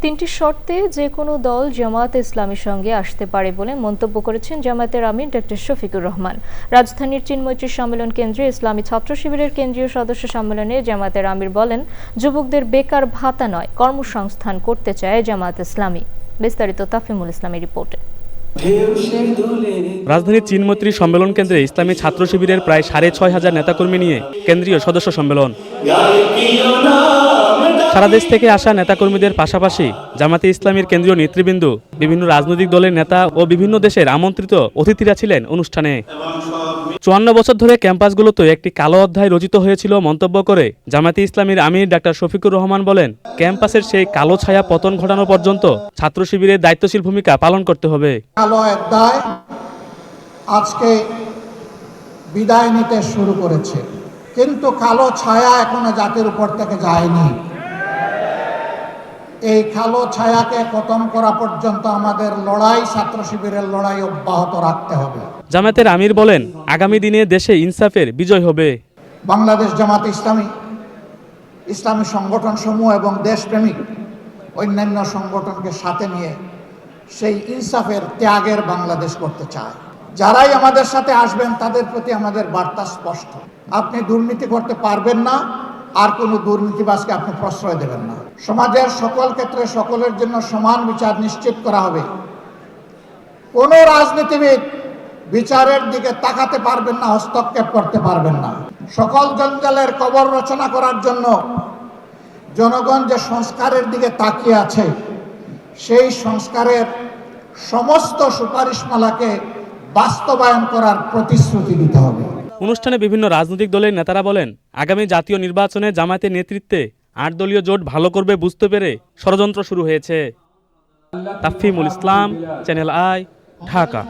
তিনটি শর্তে যে কোনো দল জামায়াতে ইসলামীর সঙ্গে আসতে পারে বলে মন্তব্য করেছেন জামায়াতের আমির ডক্টর শফিকুর রহমান। রাজধানীর চিন্মৈত্রী সম্মেলন কেন্দ্রে ইসলামী ছাত্র শিবিরের কেন্দ্রীয় সদস্য সম্মেলনে জামায়াতের আমির বলেন, যুবকদের বেকার ভাতা নয়, কর্মসংস্থান করতে চায় জামায়াত ইসলামী। বিস্তারিত তাফিমুল ইসলামের রিপোর্টে। রাজধানীর চিন্মৈত্রী সম্মেলন কেন্দ্রে ইসলামী ছাত্র শিবিরের প্রায় ৬৫০০ নেতাকর্মী নিয়ে কেন্দ্রীয় সদস্য সম্মেলন। সারা দেশ থেকে আসা নেতাকর্মীদের পাশাপাশি জামায়াতে ইসলামীর কেন্দ্রীয় নেতৃবৃন্দ, বিভিন্ন রাজনৈতিক দলের নেতা ও বিভিন্ন দেশের আমন্ত্রিত অতিথিরা ছিলেন অনুষ্ঠানে। ৫৪ বছর ধরে ক্যাম্পাসগুলোতে একটি কালো অধ্যায় রচিত হয়েছিল মন্তব্য করে জামায়াতে ইসলামীর আমির ডাক্তার শফিকুর রহমান বলেন, ক্যাম্পাসের সেই কালো ছায়া পতন ঘটানো পর্যন্ত ছাত্র শিবিরের দায়িত্বশীল ভূমিকা পালন করতে হবে। কালো অধ্যায় আজকে বিদায় নিতে শুরু করেছে, কিন্তু কালো ছায়া এখনো জাতির উপর থেকে যায়নি। এই কালো ছায়াকে খতম করা পর্যন্ত আমাদের লড়াই, ছাত্র শিবিরের লড়াই অব্যাহত রাখতে হবে। জামায়াতের আমির বলেন, আগামী দিনে দেশে ইনসাফের বিজয় হবে। বাংলাদেশ জামাত ইসলামী, ইসলামী সংগঠন সমূহ এবং দেশপ্রেমিক অন্যান্য সংগঠনকে সাথে নিয়ে সেই ইনসাফের ত্যাগের বাংলাদেশ করতে চায়। যারাই আমাদের সাথে আসবেন তাদের প্রতি আমাদের বার্তা স্পষ্ট। আপনি দুর্নীতি করতে পারবেন না, আর কোনো দুর্নীতিবাজকে আপনি প্রশ্রয় দেবেন না। সমাজের সকল ক্ষেত্রে সকলের জন্য সমান বিচার নিশ্চিত করা হবে। কোনো রাজনীতিবিদ বিচারের দিকে তাকাতে পারবেন না, হস্তক্ষেপ করতে পারবেন না। সকল জঞ্জালের কবর রচনা করার জন্য জনগণ যে সংস্কারের দিকে তাকিয়ে আছে, সেই সংস্কারের সমস্ত সুপারিশমালাকে বাস্তবায়ন করার প্রতিশ্রুতি দিতে হবে। অনুষ্ঠানে বিভিন্ন রাজনৈতিক দলের নেতারা বলেন, আগামী জাতীয় নির্বাচনে জামায়াতের নেতৃত্বে ৮ দলীয় জোট ভালো করবে বুঝতে পেরে ষড়যন্ত্র শুরু হয়েছে। তাফিমুল ইসলাম, চ্যানেল আই, ঢাকা।